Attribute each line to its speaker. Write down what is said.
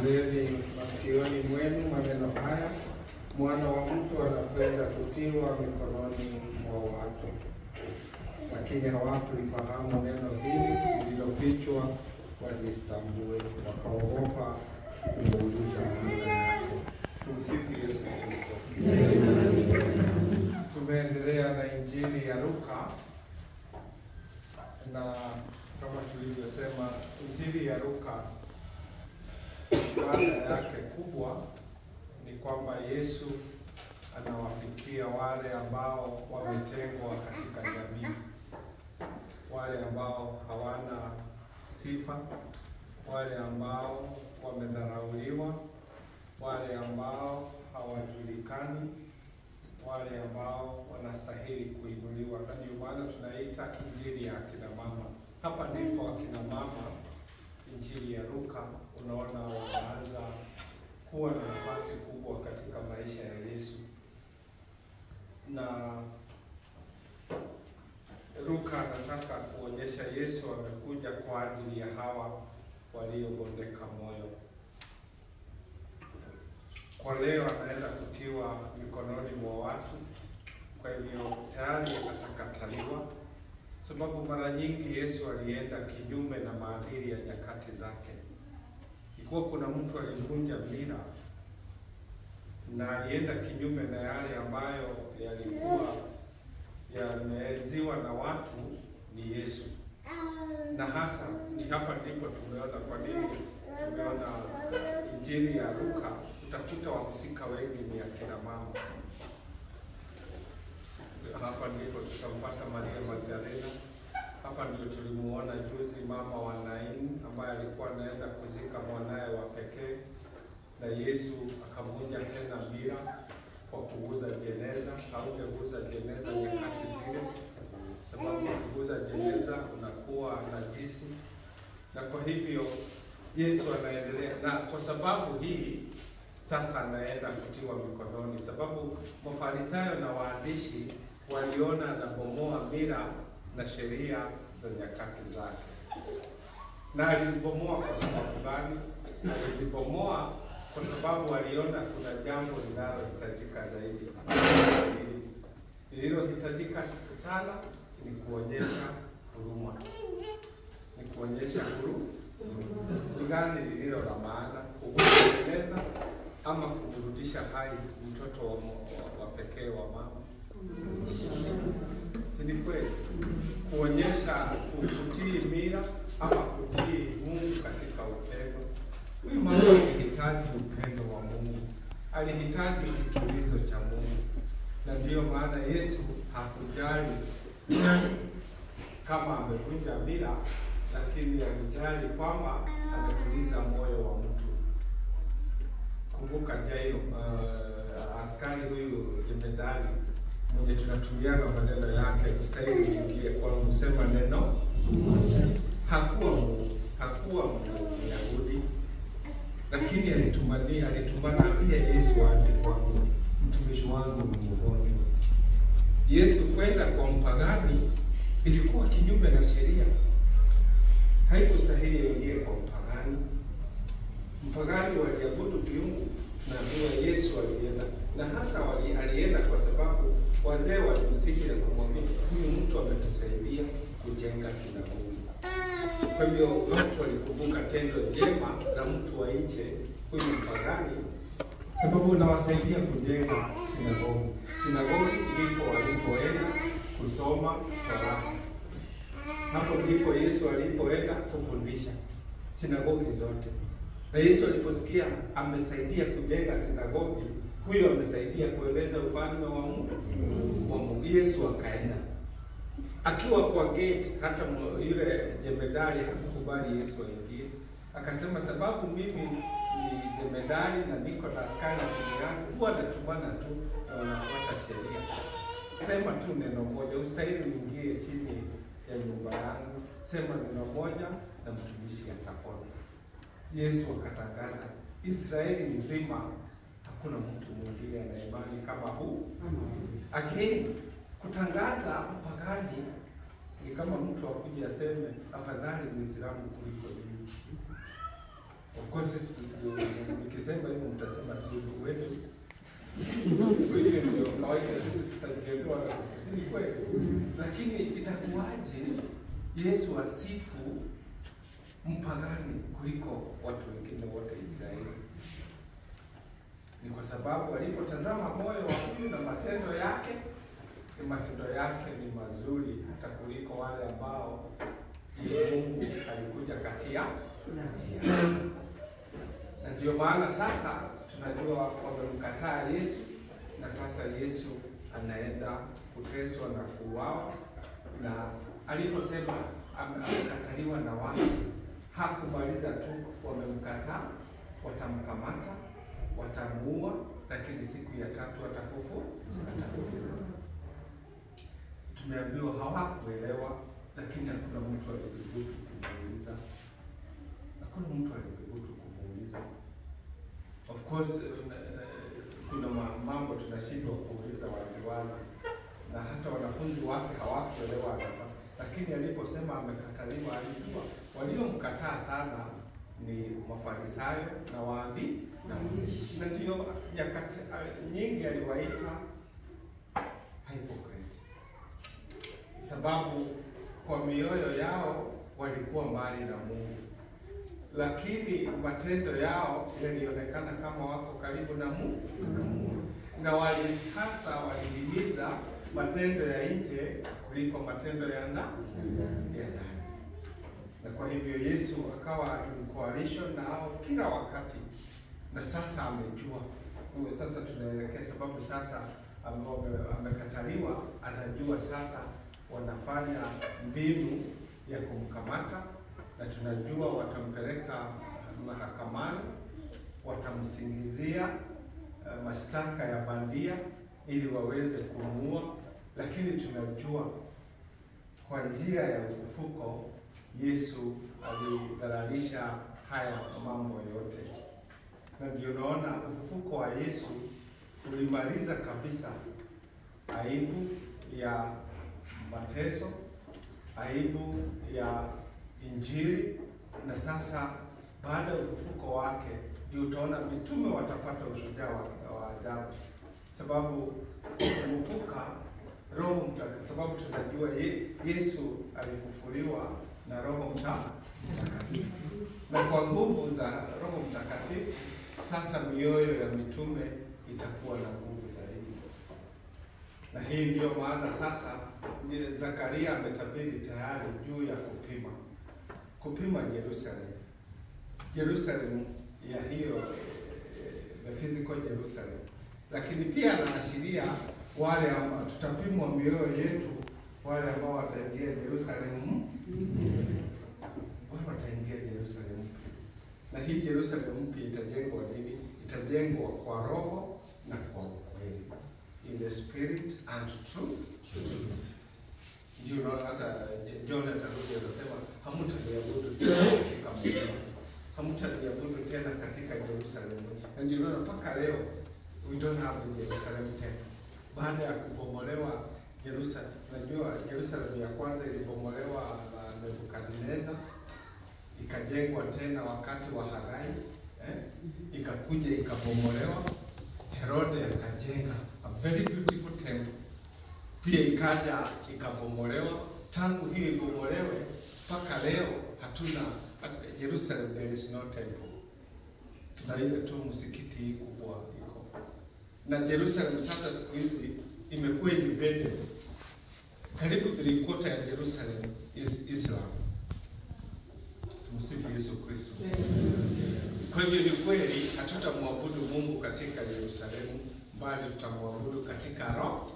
Speaker 1: Sikilizeni masikioni mwenu maneno haya, Mwana wa Mtu anakwenda kutiwa mikononi mwa watu. Lakini hawakulifahamu neno hili lililofichwa, walistambue, wakaogopa kumuuliza maana yake. Tumsifu Yesu Kristo. Tumeendelea na Injili ya Luka, na kama tulivyosema, Injili ya Luka mada yake kubwa ni kwamba Yesu anawafikia wale ambao wametengwa katika jamii, wale ambao hawana sifa, wale ambao wamedharauliwa, wale ambao hawajulikani, wale ambao wanastahili kuinuliwa. Na ndio maana tunaita Injili ya akina mama. Hapa ndipo akina mama, Injili ya Luka, unaona wanaanza kuwa na nafasi kubwa katika maisha ya Yesu. Na Luka anataka kuonyesha Yesu amekuja kwa ajili ya hawa waliobondeka moyo. Kwa leo anaenda kutiwa mikononi mwa watu, kwa hivyo tayari atakataliwa, sababu mara nyingi Yesu alienda kinyume na maadili ya nyakati zake. Ikiwa kuna mtu alivunja mila na alienda kinyume na yale ambayo yalikuwa yameenziwa na watu, ni Yesu. Na hasa ni hapa ndipo tumeona kwa nini tumeona Injili ya Luka utakuta wahusika wengi ni akina mama. Hapa ndipo tutampata Maria Magdalena. Hapa ndio tulimuona juzi mama wa Naini ambaye alikuwa anaenda kuzika mwanae wa pekee, na Yesu akavunja tena mila kwa kuguza jeneza. Haujaguza jeneza nyakati zile, sababu kuguza jeneza unakuwa najisi. Na kwa hivyo Yesu anaendelea, na kwa sababu hii sasa anaenda kutiwa mikononi, sababu Mafarisayo na waandishi waliona anabomoa mila na sheria za nyakati zake. Na alizibomoa kwa sababu gani? Alizibomoa kwa sababu waliona kuna jambo linalohitajika zaidi. Lililohitajika sana ni kuonyesha huruma. Ni kuonyesha huruma. Ni gani lililo la maana? Kuguza ama kumrudisha hai mtoto wa pekee wa mama? Si ni kweli? Kuonyesha kutii mila ama kutii Mungu katika upendo. Huyu mama alihitaji upendo wa Mungu, alihitaji kitulizo cha Mungu, na ndiyo maana Yesu hakujali kama amevunja mila, lakini alijali kwamba ametuliza moyo wa mtu. Kumbuka Jairo, askari huyu jemedari mwenye tunatumiana maneno yake, mstahili kuingia kwa kusema neno. Hakuwa Myahudi, lakini alitumana ambia Yesu aje kwangu, mtumishi wangu ni mgonjwa. Yesu kwenda kwa mpagani ilikuwa kinyume na sheria. Haikustahili yeye kwa mpagani. Mpagani waliabudu miungu, na Yesu alienda. Na hasa alienda kwa sababu wazee walimsikia kumwambia, huyu mtu ametusaidia kujenga sinagogi. Kwa hivyo watu walikumbuka tendo jema la mtu wa nje, huyu mpagani, sababu unawasaidia kujenga sinagogi. Sinagogi ndipo walipoenda kusoma Torah. Hapo ndipo Yesu alipoenda kufundisha sinagogi zote. Na Yesu aliposikia amesaidia kujenga sinagogi, huyo amesaidia kueleza ufalme wa Mungu. Yesu akaenda. Akiwa kwa gate, hata yule jemedari hakukubali Yesu aingie. Akasema, sababu mimi ni jemedari na niko na askari chini yangu, huwa natumana tu na wanafuata sheria. Sema tu neno moja, ustahili uingie chini ya nyumba yangu. Sema neno moja na mtumishi atapona. Yesu akatangaza, Israeli nzima hakuna mtu mwingine ana imani kama huu. Again, kutangaza mpagani ni kama mtu akuje aseme afadhali Muislamu kuliko mimi. Of course Kwa hivyo ndio kawaida sisi tutajiondoa na kusisi kweli. Lakini itakuwaje Yesu asifu mpagani kuliko watu wengine wote Israeli? Ni kwa sababu alipotazama moyo wa huyu na matendo yake ni mazuri hata kuliko wale ambao Mungu alikuja kati yao. Na ndio maana sasa tunajua wamemkataa Yesu, na sasa Yesu anaenda kuteswa na kuuawa. Na aliposema amekataliwa na watu, hakumaliza tu wamemkataa, watamkamata, watamuua, lakini siku ya tatu atafufuka. Tumeambiwa hawakuelewa, lakini hakuna mtu aliyethubutu kumuuliza. Of course kuna mambo tunashindwa kuuliza waziwazi, na hata wanafunzi wake hawakuelewa hapa. Lakini aliposema amekataliwa, alijua waliomkataa sana ni Mafarisayo na waandishi, na ndio nyakati nyingi aliwaita hypocrite, sababu kwa mioyo yao walikuwa mbali na Mungu, lakini matendo yao yalionekana kama wako karibu na Mungu. Na hasa walihimiza matendo ya nje kuliko matendo ya ndani. Na kwa hivyo Yesu akawa in coalition nao kila wakati, na sasa amejua. Sasa tunaelekea, sababu sasa ambao amekataliwa, anajua sasa wanafanya mbinu ya kumkamata, na tunajua watampeleka mahakamani, watamsingizia mashtaka ya bandia ili waweze kumuua. Lakini tunajua kwa njia ya ufufuko Yesu alidhalalisha haya mambo yote, na ndio naona ufufuko wa Yesu ulimaliza kabisa aibu ya mateso, aibu ya Injili. Na sasa baada ya ufufuko wake ndio utaona mitume watapata ushujaa wa ajabu, sababu kufufuka Roho Mtakatifu, sababu tunajua Yesu alifufuliwa na Roho Mtakatifu, na kwa nguvu za Roho Mtakatifu sasa mioyo ya mitume itakuwa na nguvu zaidi. Na hii ndio maana sasa Zakaria ametabiri tayari juu ya kupima Jerusalem ya hiyo the physical Jerusalem, lakini pia anaashiria wale ambao tutapimwa mioyo yetu, wale ambao wataingia Jerusalem, wataingia Jerusalem. Na hii Jerusalem mpya itajengwa nini? Itajengwa kwa roho na kwa kweli, in the spirit and truth. Ndio hata John atarudi akasema hamtaniabudu tena katika mlima, hamtaniabudu tena katika Jerusalem. Na ndio mpaka leo we don't have Jerusalem tena. Baada ya kubomolewa Jerusalem, najua Jerusalem ya kwanza ilibomolewa na Nebukadneza, ikajengwa tena wakati wa Hagai, ikakuja ikabomolewa. Herode akajenga a very beautiful temple, pia ikaja ikabomolewa. Tangu hiyo ibomolewe mpaka leo hatuna Jerusalem, there is no temple, na ile tu msikiti kubwa iko. Na Jerusalem sasa siku hizi imekuwa invaded. Karibu 3/4 ya Jerusalem is Islam. Tumsifu Yesu Kristo. Kwa hivyo ni kweli hatutamwabudu Mungu katika Yerusalemu, bali tutamwabudu katika roho.